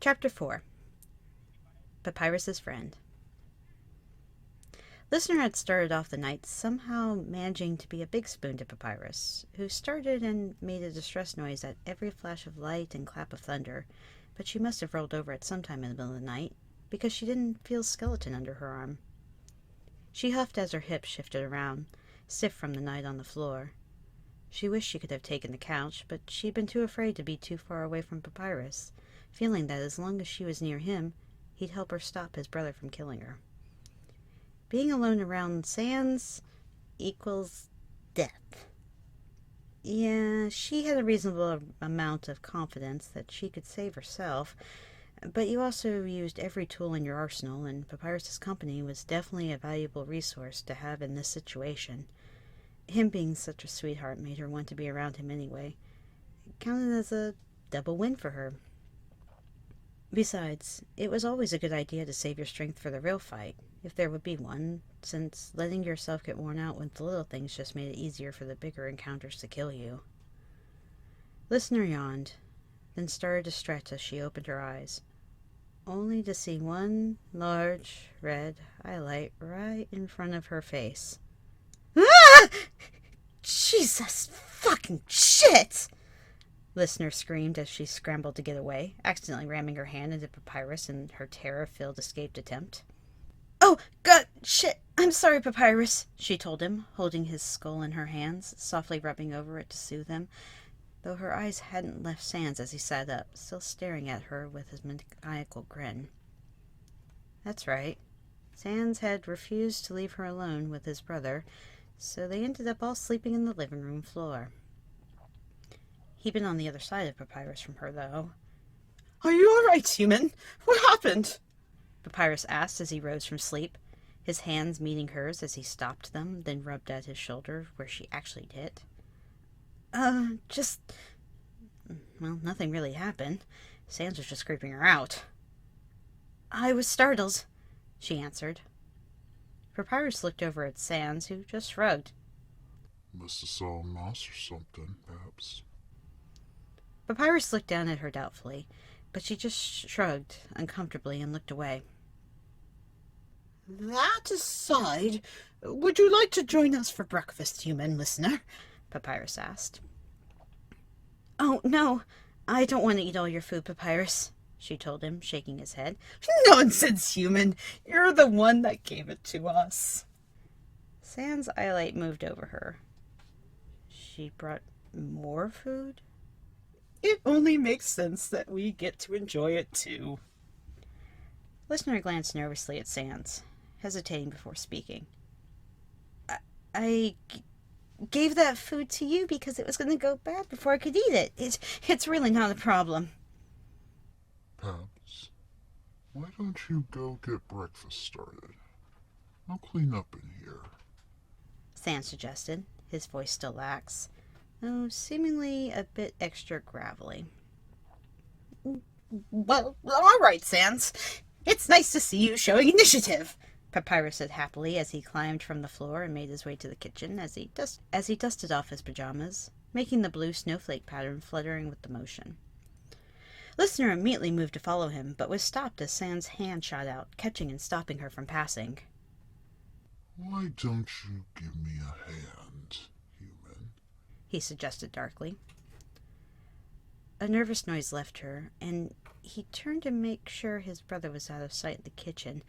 Chapter 4. Papyrus's Friend. Listener had started off the night somehow managing to be a big spoon to Papyrus, who started and made a distress noise at every flash of light and clap of thunder, but she must have rolled over at some time in the middle of the night, because she didn't feel skeleton under her arm. She huffed as her hips shifted around, stiff from the night on the floor. She wished she could have taken the couch, but she'd been too afraid to be too far away from Papyrus, feeling that as long as she was near him, he'd help her stop his brother from killing her. Being alone around Sans equals death. Yeah, she had a reasonable amount of confidence that she could save herself, but you also used every tool in your arsenal, and Papyrus's company was definitely a valuable resource to have in this situation. Him being such a sweetheart made her want to be around him anyway. It counted as a double win for her. Besides, it was always a good idea to save your strength for the real fight, if there would be one, since letting yourself get worn out with the little things just made it easier for the bigger encounters to kill you. Listener yawned, then started to stretch as she opened her eyes, only to see one large red highlight right in front of her face. Ah! Jesus fucking shit! Listener screamed as she scrambled to get away, accidentally ramming her hand into Papyrus in her terror-filled escaped attempt. "Oh, God, shit, I'm sorry, Papyrus," she told him, holding his skull in her hands, softly rubbing over it to soothe him, though her eyes hadn't left Sans as he sat up, still staring at her with his maniacal grin. That's right. Sans had refused to leave her alone with his brother, so they ended up all sleeping in the living room floor. He'd been on the other side of Papyrus from her, though. "Are you all right, human? What happened?" Papyrus asked as he rose from sleep, his hands meeting hers as he stopped them, then rubbed at his shoulder where she actually hit. Well, nothing really happened. Sans was just creeping her out. "I was startled," she answered. Papyrus looked over at Sans, who just shrugged. "Must have saw a mouse or something, perhaps." Papyrus looked down at her doubtfully, but she just shrugged uncomfortably and looked away. "That aside, would you like to join us for breakfast, human listener?" Papyrus asked. "Oh, no, I don't want to eat all your food, Papyrus," she told him, shaking his head. "Nonsense, human. You're the one that gave it to us." Sans' eyelight moved over her. She brought more food? It only makes sense that we get to enjoy it, too. Listener glanced nervously at Sans, hesitating before speaking. I gave that food to you because it was going to go bad before I could eat it. It's really not a problem." "Perhaps. Why don't you go get breakfast started? I'll clean up in here," Sans suggested, his voice still lax, though seemingly a bit extra gravelly. "Well, all right, Sans. It's nice to see you showing initiative," Papyrus said happily as he climbed from the floor and made his way to the kitchen as he dusted off his pajamas, making the blue snowflake pattern fluttering with the motion. Listener immediately moved to follow him, but was stopped as Sans' hand shot out, catching and stopping her from passing. "Why don't you give me a hand, human?" he suggested darkly. A nervous noise left her, and he turned to make sure his brother was out of sight in the kitchen,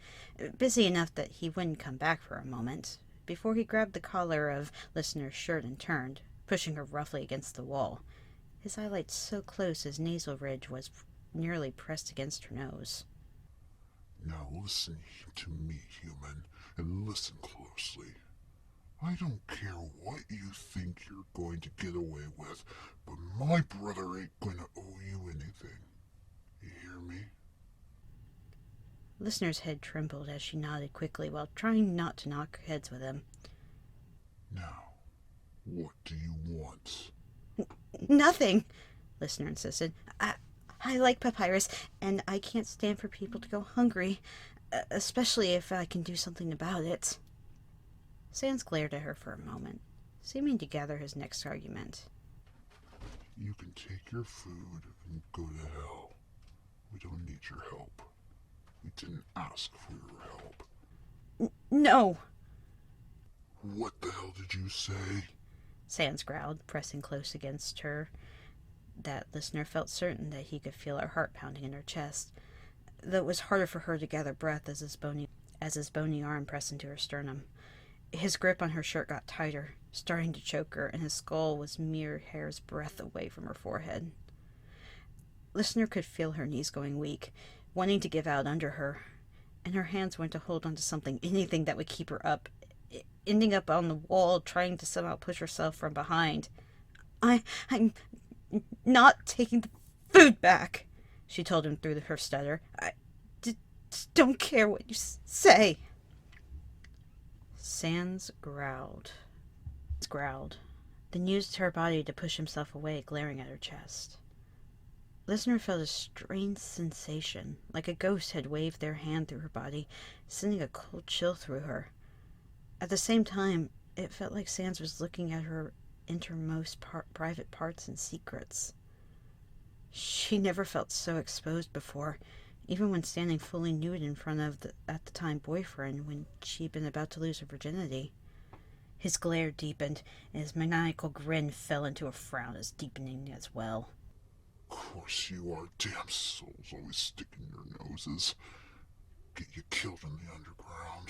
busy enough that he wouldn't come back for a moment, before he grabbed the collar of Listener's shirt and turned, pushing her roughly against the wall, his eyelids so close his nasal ridge was nearly pressed against her nose. "Now listen to me, human, and listen closely. I don't care what you think you're going to get away with, but my brother ain't going to owe you anything. You hear me?" Listener's head trembled as she nodded quickly while trying not to knock heads with him. "Now, what do you want?" "Nothing," Listener insisted. I like Papyrus, and I can't stand for people to go hungry, especially if I can do something about it." Sans glared at her for a moment, seeming to gather his next argument. "You can take your food and go to hell. We don't need your help. We didn't ask for your help. No, What the hell did you say? Sans growled, pressing close against her. That listener felt certain that he could feel her heart pounding in her chest, though it was harder for her to gather breath as his bony arm pressed into her sternum. His grip on her shirt got tighter, starting to choke her, and his skull was mere hair's breadth away from her forehead. Listener could feel her knees going weak, wanting to give out under her, and her hands went to hold onto something, anything that would keep her up, ending up on the wall, trying to somehow push herself from behind. I'm not taking the food back, she told him through her stutter. I don't care what you say. Sans growled, then used her body to push himself away, glaring at her chest. Listener felt a strange sensation, like a ghost had waved their hand through her body, sending a cold chill through her. At the same time, it felt like Sans was looking at her innermost private parts and secrets. She never felt so exposed before, even when standing fully nude in front of at the time boyfriend when she'd been about to lose her virginity. His glare deepened, and his maniacal grin fell into a frown as deepening as well. Of course you are. Damn souls always sticking your noses. Get you killed in the underground.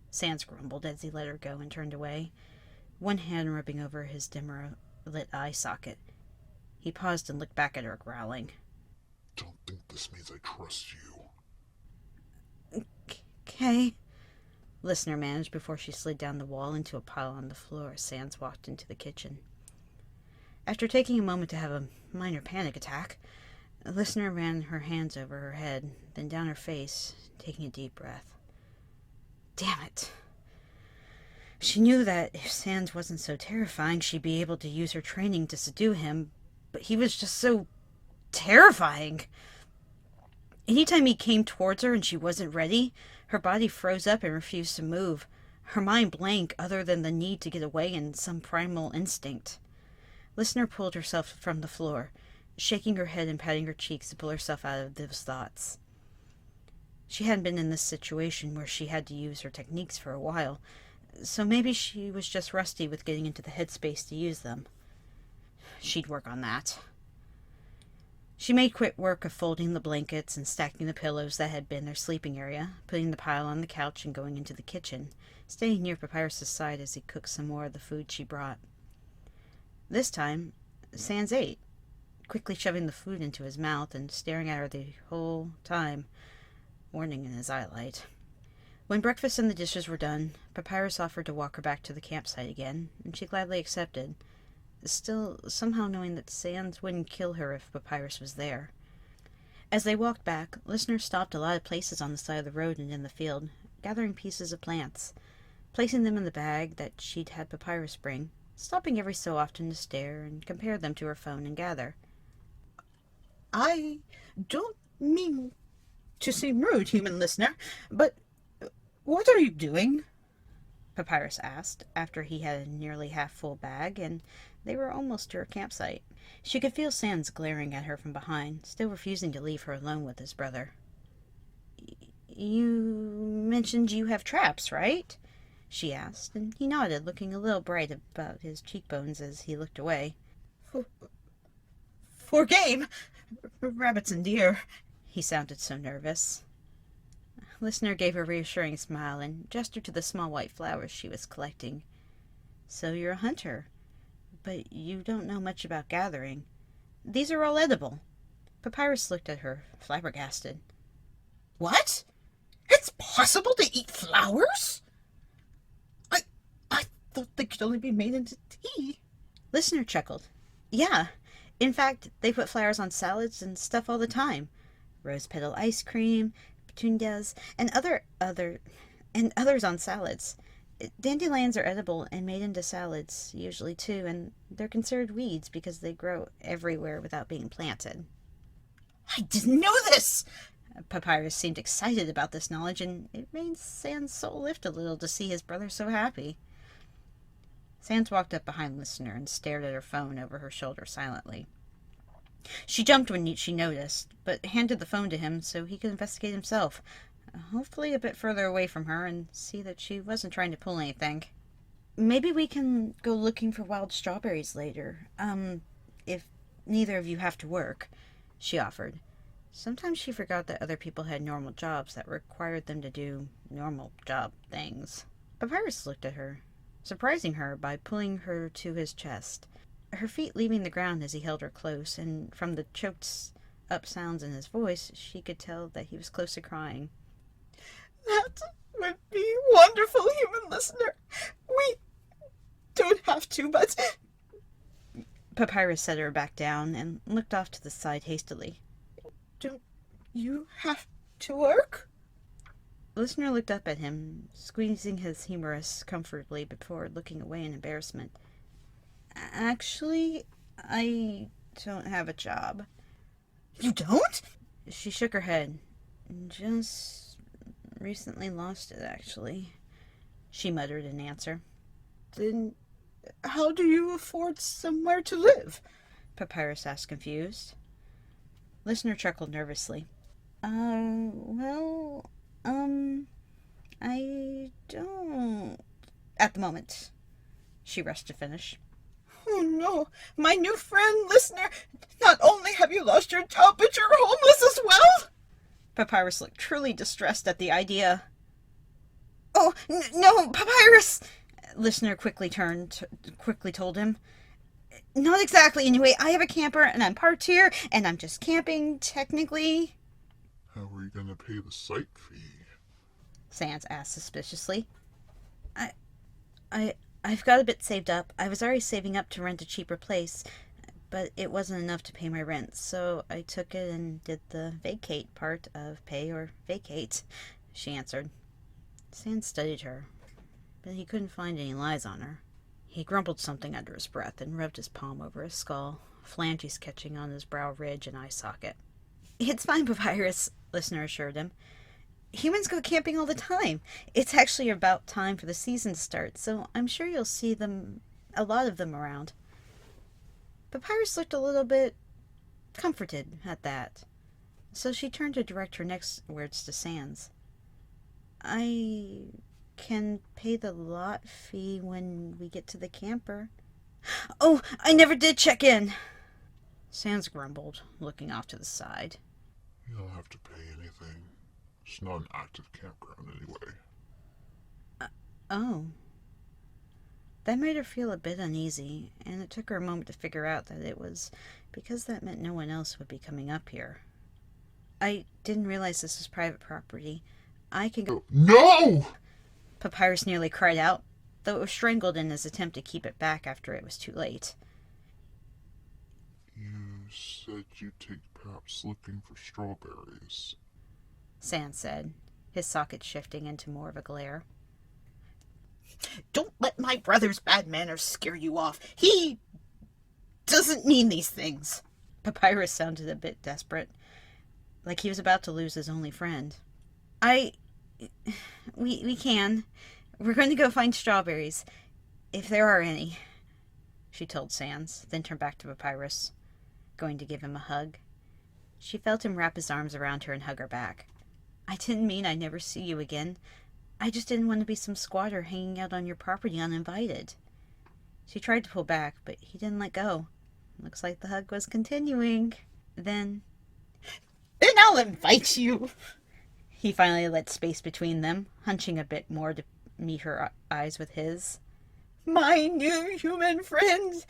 Sans grumbled as he let her go and turned away, one hand rubbing over his dimmer lit eye socket. He paused and looked back at her, growling. Don't think this means I trust you. Okay, Listener managed before she slid down the wall into a pile on the floor as Sans walked into the kitchen. After taking a moment to have a minor panic attack, Listener ran her hands over her head, then down her face, taking a deep breath. Damn it. She knew that if Sans wasn't so terrifying, she'd be able to use her training to subdue him, but he was just so terrifying. Anytime he came towards her and she wasn't ready, her body froze up and refused to move, her mind blank other than the need to get away and some primal instinct. Listener pulled herself from the floor, shaking her head and patting her cheeks to pull herself out of those thoughts. She hadn't been in this situation where she had to use her techniques for a while, so maybe she was just rusty with getting into the headspace to use them. She'd work on that. She made quick work of folding the blankets and stacking the pillows that had been their sleeping area, putting the pile on the couch and going into the kitchen, staying near Papyrus's side as he cooked some more of the food she brought. This time, Sans ate, quickly shoving the food into his mouth and staring at her the whole time, warning in his eyelight. When breakfast and the dishes were done, Papyrus offered to walk her back to the campsite again, and she gladly accepted, still somehow knowing that Sans wouldn't kill her if Papyrus was there. As they walked back, Listener stopped a lot of places on the side of the road and in the field, gathering pieces of plants, placing them in the bag that she'd had Papyrus bring, stopping every so often to stare and compare them to her phone and gather. I don't mean to seem rude, human listener, but what are you doing? Papyrus asked, after he had a nearly half-full bag, and they were almost to her campsite. She could feel Sans glaring at her from behind, still refusing to leave her alone with his brother. You mentioned you have traps, right? She asked, and he nodded, looking a little bright about his cheekbones as he looked away. For game, rabbits and deer. He sounded so nervous. Listener gave a reassuring smile and gestured to the small white flowers she was collecting. So you're a hunter, but you don't know much about gathering. These are all edible. Papyrus looked at her, flabbergasted. What? It's possible to eat flowers? I thought they could only be made into tea. Listener chuckled. Yeah, in fact, they put flowers on salads and stuff all the time. Rose petal ice cream, petunias, and others on salads. Dandelions are edible and made into salads, usually too, and they're considered weeds because they grow everywhere without being planted. I didn't know this! Papyrus seemed excited about this knowledge, and it made Sans' soul lift a little to see his brother so happy. Sans walked up behind Listener and stared at her phone over her shoulder silently. She jumped when she noticed, but handed the phone to him so he could investigate himself, hopefully a bit further away from her, and see that she wasn't trying to pull anything. Maybe we can go looking for wild strawberries later, if neither of you have to work, she offered. Sometimes she forgot that other people had normal jobs that required them to do normal job things. Papyrus looked at her, surprising her by pulling her to his chest, her feet leaving the ground as he held her close, and from the choked up sounds in his voice, she could tell that he was close to crying. That would be wonderful, human listener. We don't have to, but... Papyrus set her back down and looked off to the side hastily. Don't you have to work? The listener looked up at him, squeezing his humerus comfortably before looking away in embarrassment. Actually, I don't have a job. You don't? She shook her head. Just recently lost it, actually, she muttered in answer. Then how do you afford somewhere to live? Papyrus asked, confused. Listener chuckled nervously. I don't... At the moment, she rushed to finish. Oh no, my new friend, listener, not only have you lost your job, but you're homeless as well? Papyrus looked truly distressed at the idea. Oh, no, Papyrus! Listener quickly told him. Not exactly, anyway. I have a camper, and I'm parked here, and I'm just camping, technically. How are you going to pay the site fee? Sans asked suspiciously. I've got a bit saved up. I was already saving up to rent a cheaper place, but it wasn't enough to pay my rent, so I took it and did the vacate part of pay or vacate, she answered. Sans studied her, but he couldn't find any lies on her. He grumbled something under his breath and rubbed his palm over his skull, phalanges catching on his brow ridge and eye socket. It's fine, Papyrus, Listener assured him. Humans go camping all the time. It's actually about time for the season to start, so I'm sure you'll see a lot of them around. Papyrus looked a little bit comforted at that, so she turned to direct her next words to Sans. I can pay the lot fee when we get to the camper. Oh, I never did check in, Sans grumbled, looking off to the side. You don't have to pay anything. It's not an active campground anyway. Oh. That made her feel a bit uneasy, and it took her a moment to figure out that it was because that meant no one else would be coming up here. I didn't realize this was private property. I can go... No! Papyrus nearly cried out, though it was strangled in his attempt to keep it back after it was too late. You said you'd take perhaps looking for strawberries. Sans said, his socket shifting into more of a glare. Don't let my brother's bad manners scare you off. He doesn't mean these things. Papyrus sounded a bit desperate, like he was about to lose his only friend. We can. We're going to go find strawberries, if there are any, she told Sans, then turned back to Papyrus, going to give him a hug. She felt him wrap his arms around her and hug her back. I didn't mean I'd never see you again. I just didn't want to be some squatter hanging out on your property uninvited. She tried to pull back, but he didn't let go. Looks like the hug was continuing. Then I'll invite you. He finally let space between them, hunching a bit more to meet her eyes with his. My new human friend.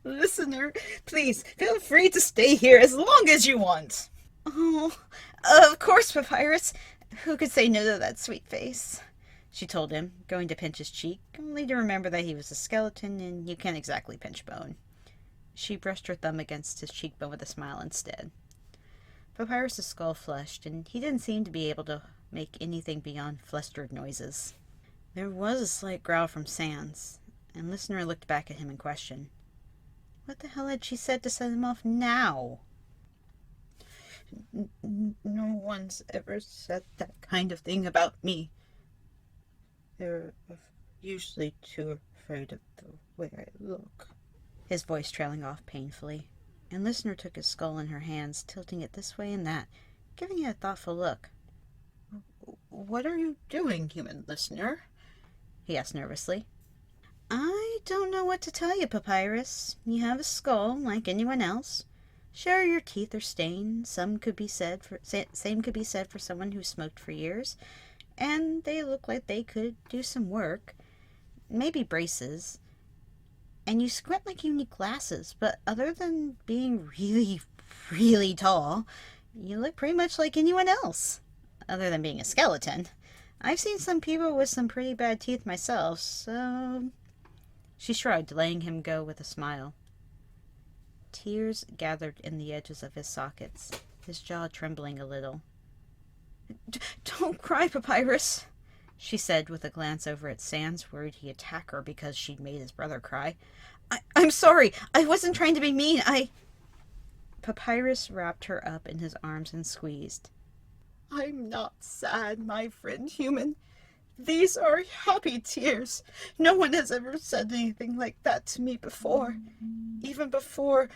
Listener, please feel free to stay here as long as you want. Oh, of course, Papyrus. Who could say no to that sweet face? She told him, going to pinch his cheek, only to remember that he was a skeleton and you can't exactly pinch bone. She brushed her thumb against his cheekbone with a smile instead. Papyrus's skull flushed, and he didn't seem to be able to make anything beyond flustered noises. There was a slight growl from Sans, and Listener looked back at him in question. What the hell had she said to set him off now? No one's ever said that kind of thing about me. They're usually too afraid of the way I look. His voice trailing off painfully. And Listener took his skull in her hands, tilting it this way and that, giving it a thoughtful look. What are you doing, human listener? He asked nervously. I don't know what to tell you, Papyrus. You have a skull, like anyone else. Sure, your teeth are stained. Same could be said for someone who smoked for years. And they look like they could do some work. Maybe braces. And you squint like you need glasses, but other than being really, really tall, you look pretty much like anyone else. Other than being a skeleton. I've seen some people with some pretty bad teeth myself, so... She shrugged, letting him go with a smile. Tears gathered in the edges of his sockets, his jaw trembling a little. Don't cry, Papyrus, she said with a glance over at Sans, worried he'd attack her because she'd made his brother cry. I'm sorry. I wasn't trying to be mean. Papyrus wrapped her up in his arms and squeezed. I'm not sad, my friend human. These are happy tears. No one has ever said anything like that to me before. Even before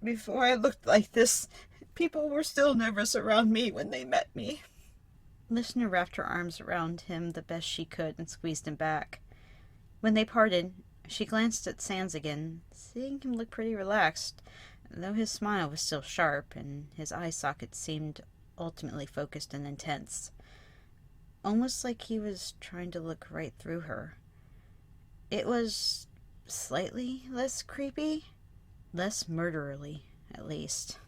I looked like this, people were still nervous around me when they met me. Listener wrapped her arms around him the best she could and squeezed him back. When they parted, she glanced at Sans again, seeing him look pretty relaxed, though his smile was still sharp and his eye sockets seemed ultimately focused and intense. Almost like he was trying to look right through her. It was slightly less creepy, less murderly, at least.